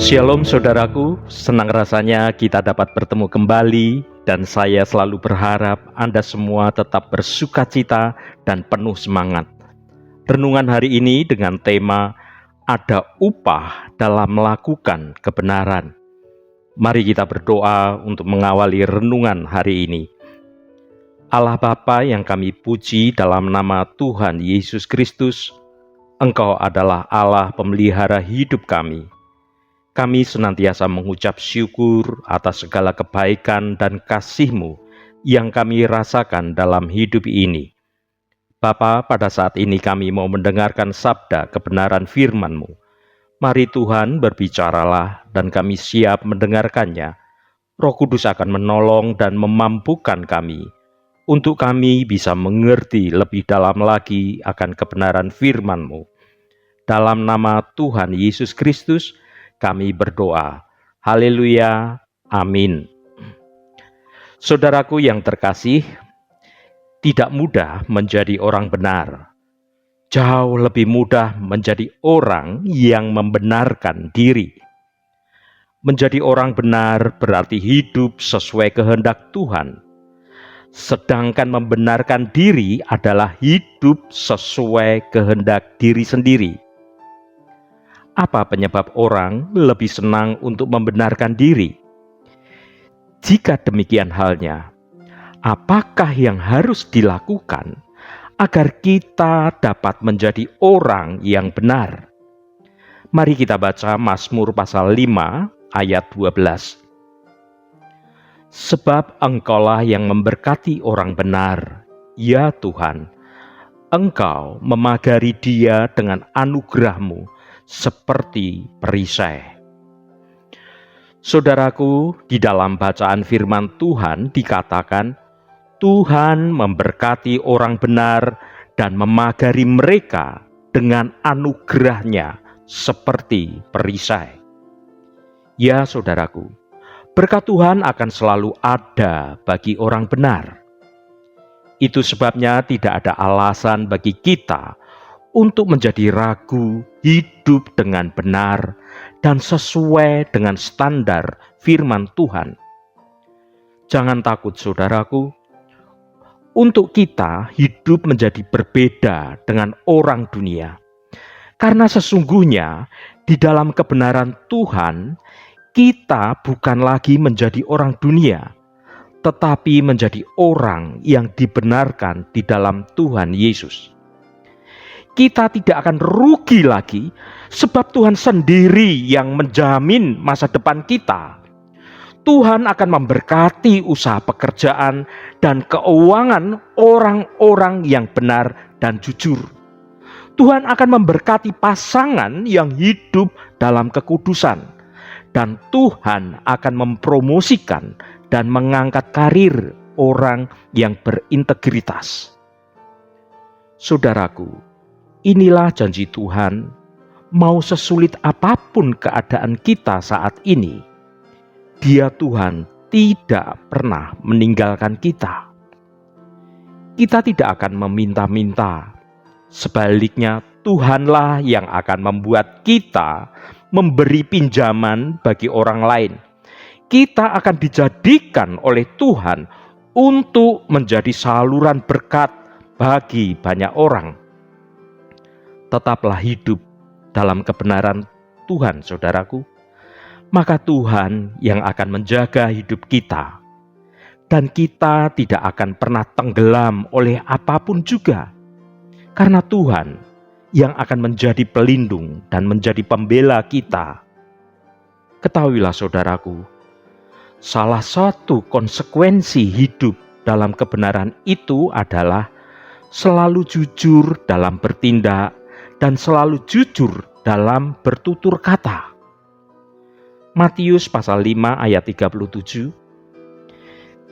Shalom saudaraku, senang rasanya kita dapat bertemu kembali dan saya selalu berharap Anda semua tetap bersukacita dan penuh semangat. Renungan hari ini dengan tema ada upah dalam melakukan kebenaran. Mari kita berdoa untuk mengawali renungan hari ini. Allah Bapa yang kami puji dalam nama Tuhan Yesus Kristus, Engkau adalah Allah pemelihara hidup kami. Kami senantiasa mengucap syukur atas segala kebaikan dan kasih-Mu yang kami rasakan dalam hidup ini. Bapa, pada saat ini kami mau mendengarkan sabda kebenaran firman-Mu. Mari Tuhan berbicaralah dan kami siap mendengarkannya. Roh Kudus akan menolong dan memampukan kami untuk kami bisa mengerti lebih dalam lagi akan kebenaran firman-Mu. Dalam nama Tuhan Yesus Kristus, kami berdoa. Haleluya. Amin. Saudaraku yang terkasih, tidak mudah menjadi orang benar. Jauh lebih mudah menjadi orang yang membenarkan diri. Menjadi orang benar berarti hidup sesuai kehendak Tuhan. Sedangkan membenarkan diri adalah hidup sesuai kehendak diri sendiri. Apa penyebab orang lebih senang untuk membenarkan diri? Jika demikian halnya, apakah yang harus dilakukan agar kita dapat menjadi orang yang benar? Mari kita baca Mazmur pasal 5 ayat 12. Sebab Engkaulah yang memberkati orang benar, ya Tuhan. Engkau memagari dia dengan anugerah-Mu seperti perisai. Saudaraku, di dalam bacaan firman Tuhan dikatakan, Tuhan memberkati orang benar dan memagari mereka dengan anugerah-Nya seperti perisai. Ya saudaraku, berkat Tuhan akan selalu ada bagi orang benar. Itu sebabnya tidak ada alasan bagi kita untuk menjadi ragu hidup dengan benar dan sesuai dengan standar firman Tuhan. Jangan takut saudaraku, untuk kita hidup menjadi berbeda dengan orang dunia. Karena sesungguhnya di dalam kebenaran Tuhan, kita bukan lagi menjadi orang dunia, tetapi menjadi orang yang dibenarkan di dalam Tuhan Yesus. Kita tidak akan rugi lagi, sebab Tuhan sendiri yang menjamin masa depan kita. Tuhan akan memberkati usaha pekerjaan dan keuangan orang-orang yang benar dan jujur. Tuhan akan memberkati pasangan yang hidup dalam kekudusan. Dan Tuhan akan mempromosikan dan mengangkat karir orang yang berintegritas. Saudaraku, inilah janji Tuhan, mau sesulit apapun keadaan kita saat ini, Dia Tuhan tidak pernah meninggalkan kita. Kita tidak akan meminta-minta, sebaliknya Tuhanlah yang akan membuat kita memberi pinjaman bagi orang lain. Kita akan dijadikan oleh Tuhan untuk menjadi saluran berkat bagi banyak orang. Tetaplah hidup dalam kebenaran Tuhan, saudaraku. Maka Tuhan yang akan menjaga hidup kita. Dan kita tidak akan pernah tenggelam oleh apapun juga. Karena Tuhan yang akan menjadi pelindung dan menjadi pembela kita. Ketahuilah saudaraku, salah satu konsekuensi hidup dalam kebenaran itu adalah selalu jujur dalam bertindak dan selalu jujur dalam bertutur kata. Matius pasal 5 ayat 37.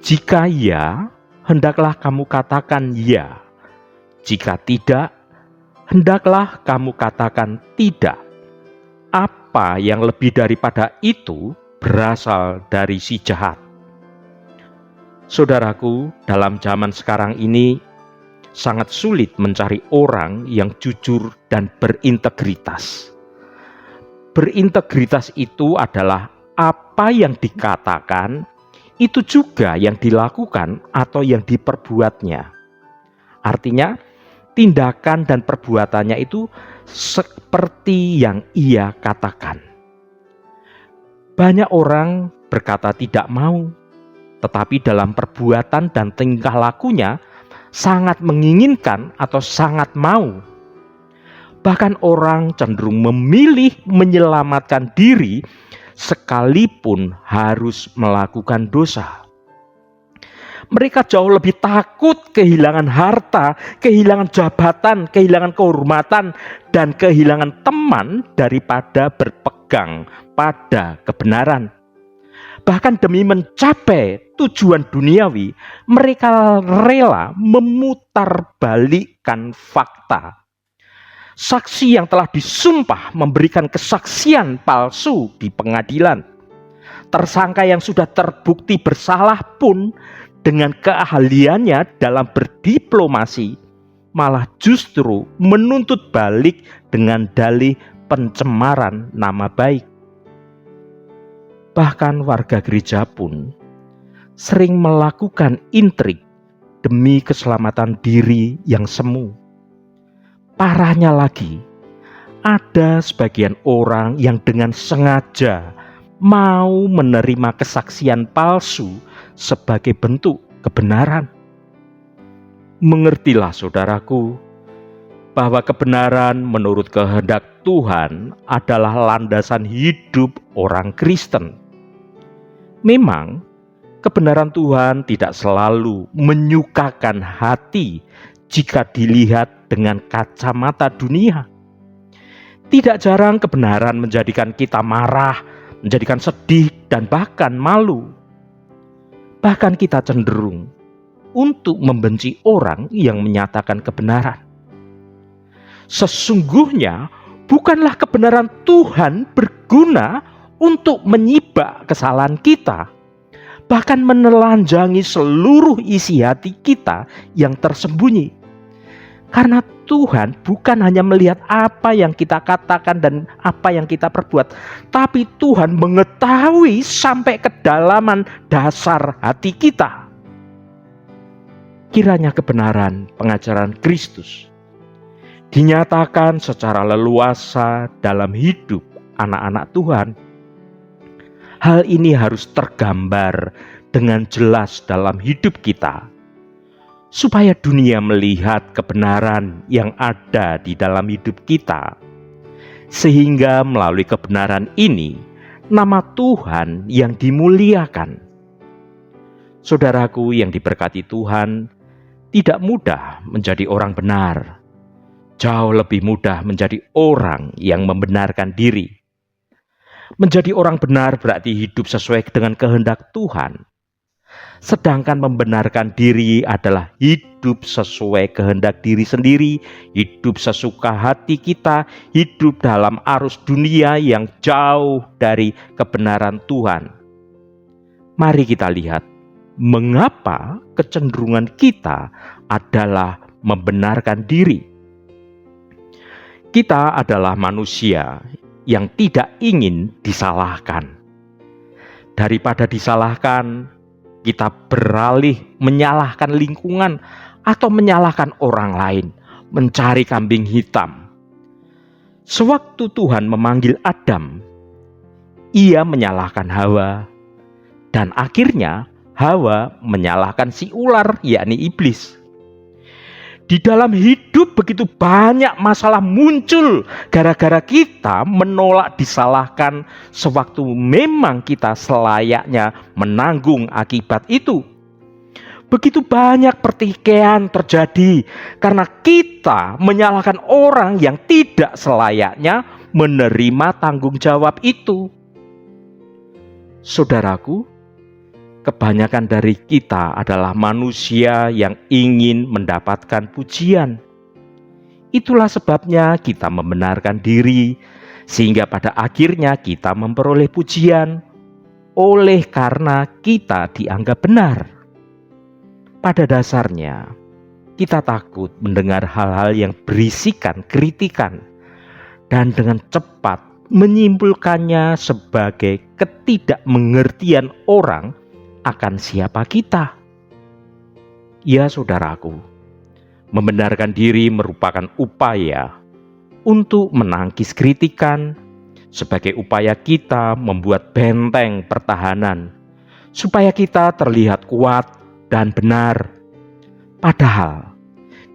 Jika ya, hendaklah kamu katakan ya. Jika tidak, hendaklah kamu katakan tidak. Apa yang lebih daripada itu berasal dari si jahat. Saudaraku, dalam zaman sekarang ini sangat sulit mencari orang yang jujur dan berintegritas. Berintegritas itu adalah apa yang dikatakan, itu juga yang dilakukan atau yang diperbuatnya. Artinya, tindakan dan perbuatannya itu seperti yang ia katakan. Banyak orang berkata tidak mau, tetapi dalam perbuatan dan tingkah lakunya sangat menginginkan atau sangat mau. Bahkan orang cenderung memilih menyelamatkan diri sekalipun harus melakukan dosa. Mereka jauh lebih takut kehilangan harta, kehilangan jabatan, kehilangan kehormatan, dan kehilangan teman daripada berpegang pada kebenaran. Bahkan demi mencapai tujuan duniawi, mereka rela memutarbalikkan fakta. Saksi yang telah disumpah memberikan kesaksian palsu di pengadilan. Tersangka yang sudah terbukti bersalah pun dengan keahliannya dalam berdiplomasi malah justru menuntut balik dengan dalih pencemaran nama baik. Bahkan warga gereja pun sering melakukan intrik demi keselamatan diri yang semu. Parahnya lagi, ada sebagian orang yang dengan sengaja mau menerima kesaksian palsu sebagai bentuk kebenaran. Mengertilah saudaraku, bahwa kebenaran menurut kehendak Tuhan adalah landasan hidup orang Kristen. Memang, kebenaran Tuhan tidak selalu menyukakan hati jika dilihat dengan kacamata dunia. Tidak jarang kebenaran menjadikan kita marah, menjadikan sedih, dan bahkan malu. Bahkan kita cenderung untuk membenci orang yang menyatakan kebenaran. Sesungguhnya bukanlah kebenaran Tuhan berguna untuk menyibak kesalahan kita, bahkan menelanjangi seluruh isi hati kita yang tersembunyi. Karena Tuhan bukan hanya melihat apa yang kita katakan dan apa yang kita perbuat, tapi Tuhan mengetahui sampai kedalaman dasar hati kita. Kiranya kebenaran pengajaran Kristus dinyatakan secara leluasa dalam hidup anak-anak Tuhan. Hal ini harus tergambar dengan jelas dalam hidup kita, supaya dunia melihat kebenaran yang ada di dalam hidup kita, sehingga melalui kebenaran ini nama Tuhan yang dimuliakan. Saudaraku yang diberkati Tuhan, tidak mudah menjadi orang benar. Jauh lebih mudah menjadi orang yang membenarkan diri. Menjadi orang benar berarti hidup sesuai dengan kehendak Tuhan. Sedangkan membenarkan diri adalah hidup sesuai kehendak diri sendiri, hidup sesuka hati kita, hidup dalam arus dunia yang jauh dari kebenaran Tuhan. Mari kita lihat mengapa kecenderungan kita adalah membenarkan diri. Kita adalah manusia yang tidak ingin disalahkan. Daripada disalahkan, kita beralih menyalahkan lingkungan atau menyalahkan orang lain, mencari kambing hitam. Sewaktu Tuhan memanggil Adam, ia menyalahkan Hawa, dan akhirnya Hawa menyalahkan si ular, yakni iblis. Di dalam hidup begitu banyak masalah muncul gara-gara kita menolak disalahkan sewaktu memang kita selayaknya menanggung akibat itu. Begitu banyak pertikaian terjadi karena kita menyalahkan orang yang tidak selayaknya menerima tanggung jawab itu. Saudaraku, kebanyakan dari kita adalah manusia yang ingin mendapatkan pujian. Itulah sebabnya kita membenarkan diri, sehingga pada akhirnya kita memperoleh pujian, oleh karena kita dianggap benar. Pada dasarnya, kita takut mendengar hal-hal yang berisikan kritikan, dan dengan cepat menyimpulkannya sebagai ketidakmengertian orang akan siapa kita. Ya saudaraku, membenarkan diri merupakan upaya untuk menangkis kritikan, sebagai upaya kita membuat benteng pertahanan, supaya kita terlihat kuat dan benar. Padahal,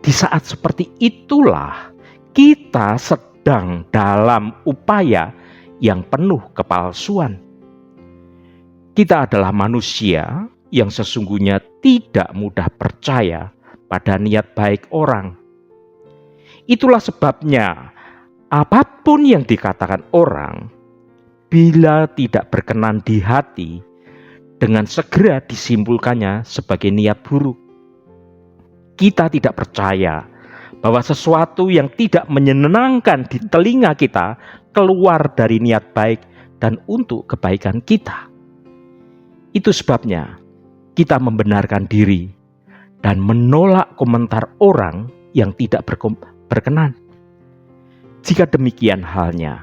di saat seperti itulah kita sedang dalam upaya yang penuh kepalsuan. Kita adalah manusia yang sesungguhnya tidak mudah percaya pada niat baik orang. Itulah sebabnya apapun yang dikatakan orang, bila tidak berkenan di hati, dengan segera disimpulkannya sebagai niat buruk. Kita tidak percaya bahwa sesuatu yang tidak menyenangkan di telinga kita keluar dari niat baik dan untuk kebaikan kita. Itu sebabnya kita membenarkan diri dan menolak komentar orang yang tidak berkenan. Jika demikian halnya,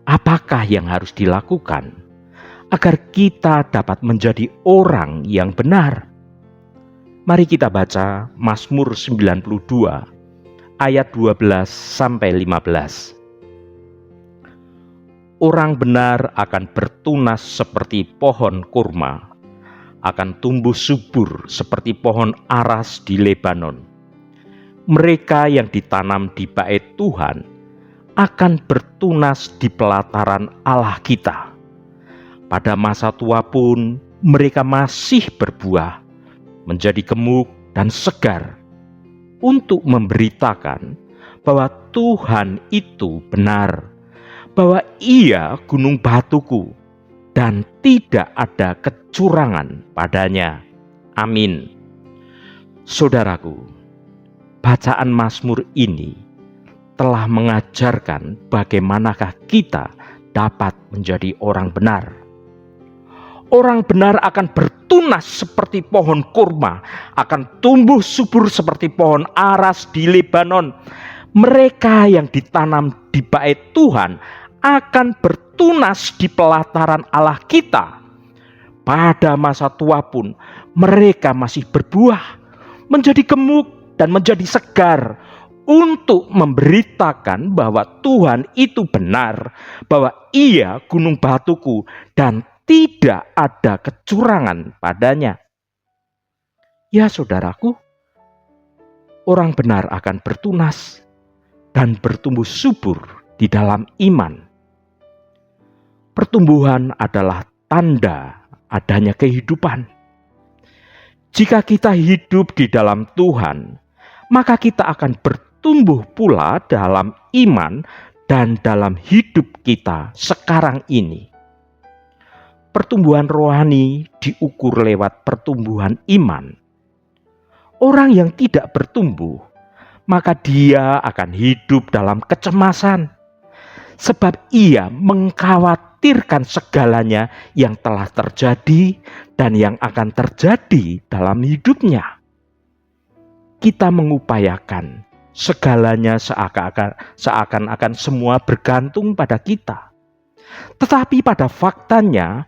apakah yang harus dilakukan agar kita dapat menjadi orang yang benar? Mari kita baca Mazmur 92 ayat 12 sampai 15. Orang benar akan bertunas seperti pohon kurma, akan tumbuh subur seperti pohon aras di Lebanon. Mereka yang ditanam di bait Tuhan akan bertunas di pelataran Allah kita. Pada masa tua pun mereka masih berbuah, menjadi gemuk dan segar, untuk memberitakan bahwa Tuhan itu benar, bahwa Ia gunung batuku, dan tidak ada kecurangan padanya. Amin. Saudaraku, bacaan Mazmur ini telah mengajarkan bagaimanakah kita dapat menjadi orang benar. Orang benar akan bertunas seperti pohon kurma, akan tumbuh subur seperti pohon aras di Lebanon. Mereka yang ditanam di bait Tuhan akan bertunas di pelataran Allah kita. Pada masa tua pun mereka masih berbuah, menjadi gemuk dan menjadi segar, untuk memberitakan bahwa Tuhan itu benar, bahwa Ia gunung batuku dan tidak ada kecurangan padanya. Ya saudaraku, orang benar akan bertunas dan bertumbuh subur di dalam iman. Pertumbuhan adalah tanda adanya kehidupan. Jika kita hidup di dalam Tuhan, maka kita akan bertumbuh pula dalam iman dan dalam hidup kita sekarang ini. Pertumbuhan rohani diukur lewat pertumbuhan iman. Orang yang tidak bertumbuh, maka dia akan hidup dalam kecemasan, sebab ia mengkhawatirkan segalanya yang telah terjadi dan yang akan terjadi dalam hidupnya. Kita mengupayakan segalanya seakan-akan semua bergantung pada kita. Tetapi pada faktanya,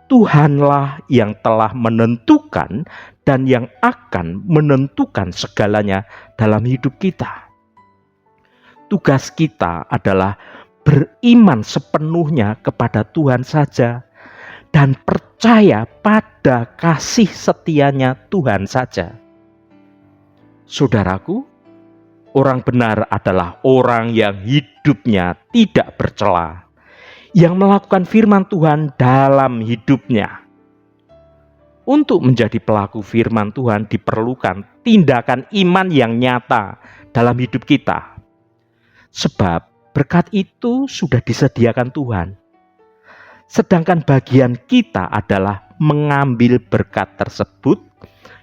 Tuhanlah yang telah menentukan dan yang akan menentukan segalanya dalam hidup kita. Tugas kita adalah beriman sepenuhnya kepada Tuhan saja dan percaya pada kasih setianya Tuhan saja. Saudaraku, orang benar adalah orang yang hidupnya tidak bercela, yang melakukan firman Tuhan dalam hidupnya. Untuk menjadi pelaku firman Tuhan diperlukan tindakan iman yang nyata dalam hidup kita. Sebab berkat itu sudah disediakan Tuhan. Sedangkan bagian kita adalah mengambil berkat tersebut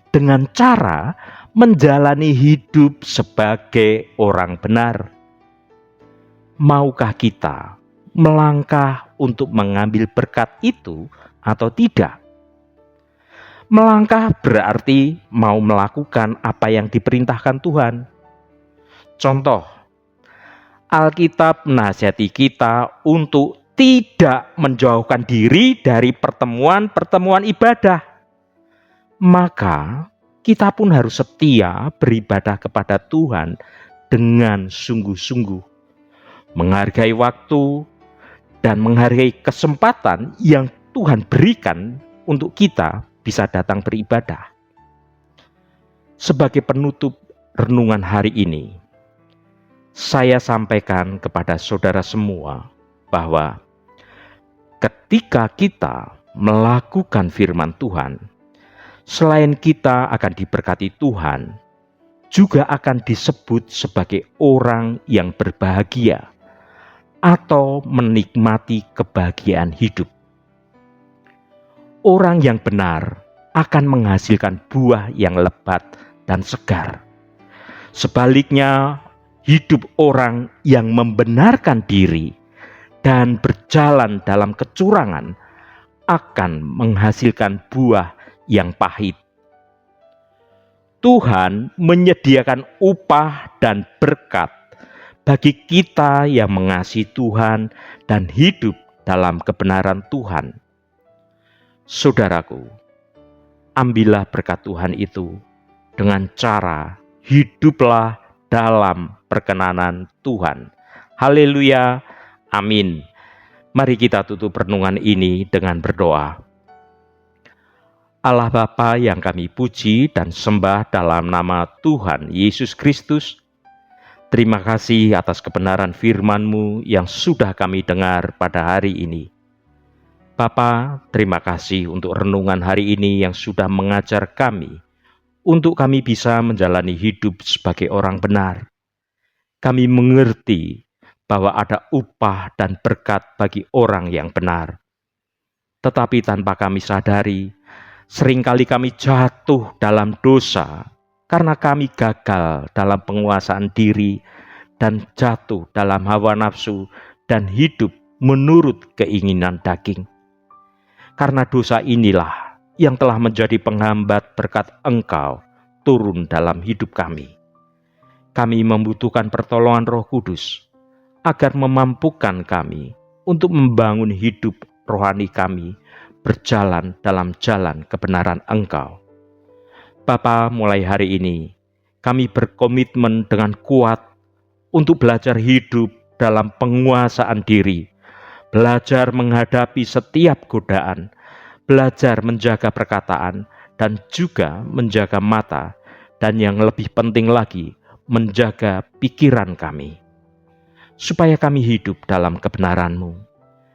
dengan cara menjalani hidup sebagai orang benar. Maukah kita melangkah untuk mengambil berkat itu atau tidak? Melangkah berarti mau melakukan apa yang diperintahkan Tuhan. Contoh, Alkitab menasihati kita untuk tidak menjauhkan diri dari pertemuan-pertemuan ibadah. Maka kita pun harus setia beribadah kepada Tuhan dengan sungguh-sungguh, menghargai waktu dan menghargai kesempatan yang Tuhan berikan untuk kita bisa datang beribadah. Sebagai penutup renungan hari ini, saya sampaikan kepada saudara semua bahwa ketika kita melakukan firman Tuhan, selain kita akan diberkati Tuhan, juga akan disebut sebagai orang yang berbahagia atau menikmati kebahagiaan hidup. Orang yang benar akan menghasilkan buah yang lebat dan segar. Sebaliknya, hidup orang yang membenarkan diri dan berjalan dalam kecurangan akan menghasilkan buah yang pahit. Tuhan menyediakan upah dan berkat bagi kita yang mengasihi Tuhan dan hidup dalam kebenaran Tuhan. Saudaraku, ambillah berkat Tuhan itu dengan cara hiduplah dalam perkenanan Tuhan. Haleluya, amin. Mari kita tutup renungan ini dengan berdoa. Allah Bapa yang kami puji dan sembah dalam nama Tuhan Yesus Kristus, terima kasih atas kebenaran firman-Mu yang sudah kami dengar pada hari ini. Bapa, terima kasih untuk renungan hari ini yang sudah mengajar kami, untuk kami bisa menjalani hidup sebagai orang benar. Kami mengerti bahwa ada upah dan berkat bagi orang yang benar. Tetapi tanpa kami sadari, seringkali kami jatuh dalam dosa karena kami gagal dalam penguasaan diri dan jatuh dalam hawa nafsu dan hidup menurut keinginan daging. Karena dosa inilah yang telah menjadi penghambat berkat Engkau turun dalam hidup kami. Kami membutuhkan pertolongan Roh Kudus agar memampukan kami untuk membangun hidup rohani kami berjalan dalam jalan kebenaran Engkau. Bapa, mulai hari ini kami berkomitmen dengan kuat untuk belajar hidup dalam penguasaan diri, belajar menghadapi setiap godaan, belajar menjaga perkataan, dan juga menjaga mata, dan yang lebih penting lagi, menjaga pikiran kami, supaya kami hidup dalam kebenaran-Mu,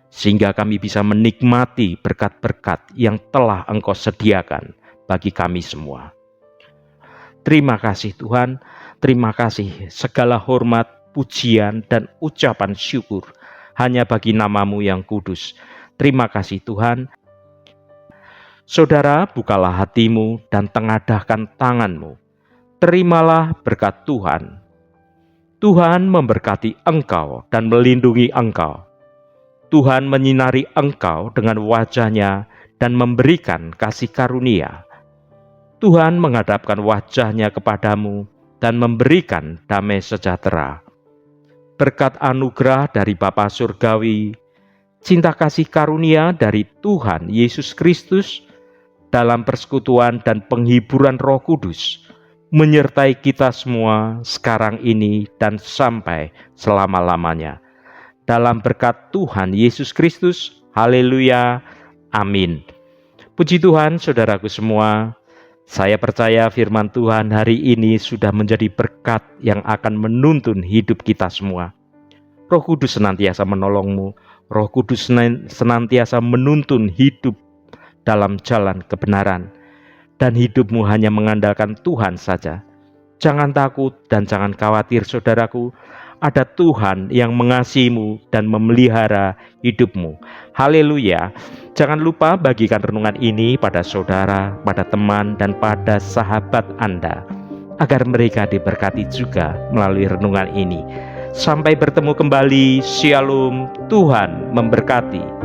sehingga kami bisa menikmati berkat-berkat yang telah Engkau sediakan bagi kami semua. Terima kasih Tuhan, terima kasih segala hormat, pujian, dan ucapan syukur hanya bagi nama-Mu yang kudus. Terima kasih Tuhan. Saudara, bukalah hatimu dan tengadahkan tanganmu. Terimalah berkat Tuhan. Tuhan memberkati engkau dan melindungi engkau. Tuhan menyinari engkau dengan wajah-Nya dan memberikan kasih karunia. Tuhan menghadapkan wajah-Nya kepadamu dan memberikan damai sejahtera. Berkat anugerah dari Bapa Surgawi, cinta kasih karunia dari Tuhan Yesus Kristus, dalam persekutuan dan penghiburan Roh Kudus, menyertai kita semua sekarang ini dan sampai selama-lamanya. Dalam berkat Tuhan Yesus Kristus, haleluya, amin. Puji Tuhan, saudaraku semua, saya percaya firman Tuhan hari ini sudah menjadi berkat yang akan menuntun hidup kita semua. Roh Kudus senantiasa menolongmu, Roh Kudus senantiasa menuntun hidup dalam jalan kebenaran, dan hidupmu hanya mengandalkan Tuhan saja. Jangan takut dan jangan khawatir saudaraku, ada Tuhan yang mengasihimu dan memelihara hidupmu. Haleluya. Jangan lupa bagikan renungan ini pada saudara, pada teman, dan pada sahabat Anda, agar mereka diberkati juga melalui renungan ini. Sampai bertemu kembali. Shalom, Tuhan memberkati.